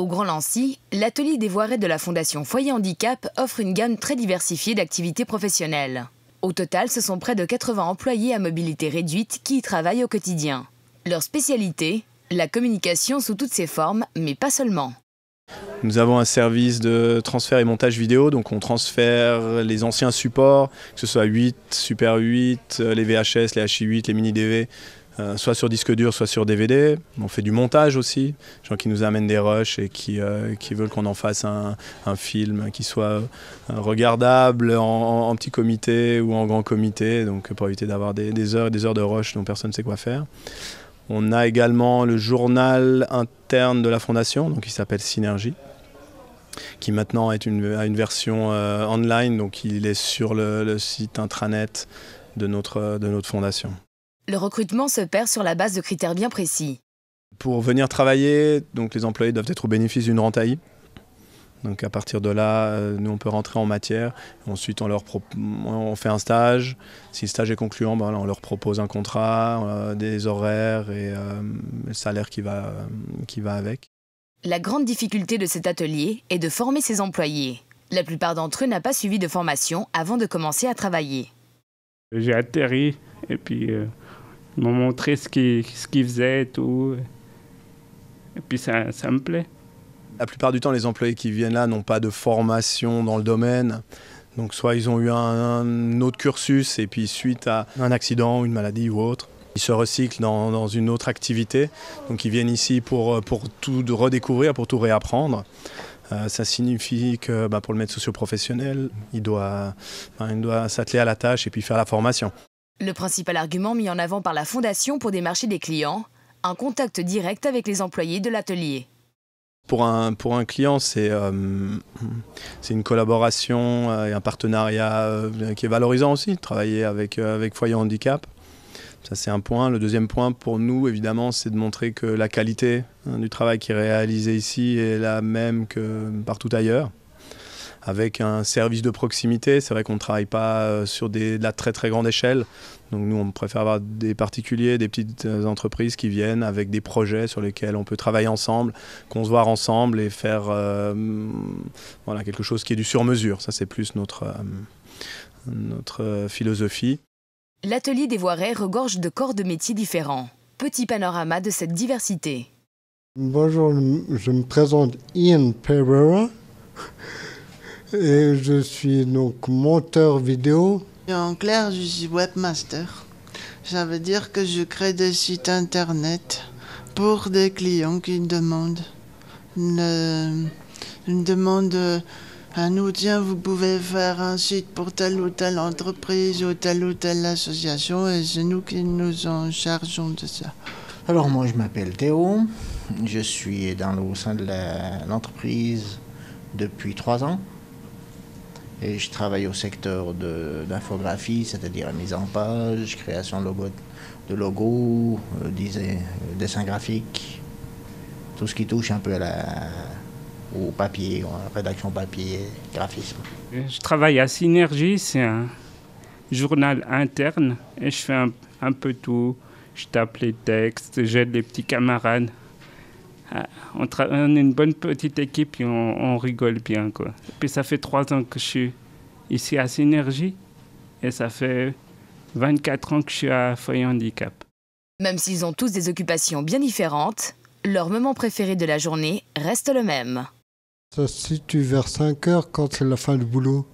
Au Grand Lancy, l'atelier des Voirets de la Fondation Foyer Handicap offre une gamme très diversifiée d'activités professionnelles. Au total, ce sont près de 80 employés à mobilité réduite qui y travaillent au quotidien. Leur spécialité, la communication sous toutes ses formes, mais pas seulement. Nous avons un service de transfert et montage vidéo, donc on transfère les anciens supports, que ce soit 8, Super 8, les VHS, les HI8, les mini DV, soit sur disque dur, soit sur DVD. On fait du montage aussi, des gens qui nous amènent des rushs et qui veulent qu'on en fasse un film qui soit regardable en petit comité ou en grand comité, donc pour éviter d'avoir des heures et des heures de rush dont personne ne sait quoi faire. On a également le journal interne de la Fondation, donc qui s'appelle Synergie, qui maintenant a une version online, donc il est sur le site intranet de notre Fondation. Le recrutement se perd sur la base de critères bien précis. Pour venir travailler, donc les employés doivent être au bénéfice d'une rente AI. Donc à partir de là, nous on peut rentrer en matière. Ensuite on fait un stage. Si le stage est concluant, on leur propose un contrat, des horaires et le salaire qui va avec. La grande difficulté de cet atelier est de former ses employés. La plupart d'entre eux n'ont pas suivi de formation avant de commencer à travailler. J'ai atterri et puis ils m'ont montré ce qu'ils faisaient et tout. Et puis ça me plaît. La plupart du temps, les employés qui viennent là n'ont pas de formation dans le domaine. Donc soit ils ont eu un autre cursus et puis suite à un accident, une maladie ou autre, ils se recyclent dans une autre activité. Donc ils viennent ici pour tout redécouvrir, pour tout réapprendre. Ça signifie que pour le maître socio-professionnel, il doit s'atteler à la tâche et puis faire la formation. Le principal argument mis en avant par la Fondation pour démarcher des clients, un contact direct avec les employés de l'atelier. Pour un client, c'est une collaboration et un partenariat qui est valorisant aussi, de travailler avec Foyer Handicap. Ça, c'est un point. Le deuxième point, pour nous, évidemment, c'est de montrer que la qualité du travail qui est réalisé ici est la même que partout ailleurs. Avec un service de proximité, c'est vrai qu'on ne travaille pas sur de la très très grande échelle. Donc nous, on préfère avoir des particuliers, des petites entreprises qui viennent avec des projets sur lesquels on peut travailler ensemble, concevoir ensemble et faire quelque chose qui est du sur-mesure. Ça, c'est plus notre philosophie. L'atelier des Voirets regorge de corps de métiers différents. Petit panorama de cette diversité. Bonjour, je me présente Ian Pereira. Et je suis donc monteur vidéo. En clair, je suis webmaster. Ça veut dire que je crée des sites internet pour des clients qui demandent à nous, tiens, vous pouvez faire un site pour telle ou telle entreprise ou telle association et c'est nous qui nous en chargeons de ça. Alors moi je m'appelle Théo, je suis au sein de l'entreprise depuis 3 ans. Et je travaille au secteur de l'infographie, c'est-à-dire la mise en page, création de logos, dessin graphique, tout ce qui touche un peu au papier, rédaction papier, graphisme. Je travaille à Synergie, c'est un journal interne et je fais un peu tout. Je tape les textes, j'aide les petits camarades. On est une bonne petite équipe et on rigole bien, quoi. Et puis ça fait 3 ans que je suis ici à Synergie et ça fait 24 ans que je suis à Foyer Handicap. Même s'ils ont tous des occupations bien différentes, leur moment préféré de la journée reste le même. Ça se situe vers 5 heures quand c'est la fin du boulot.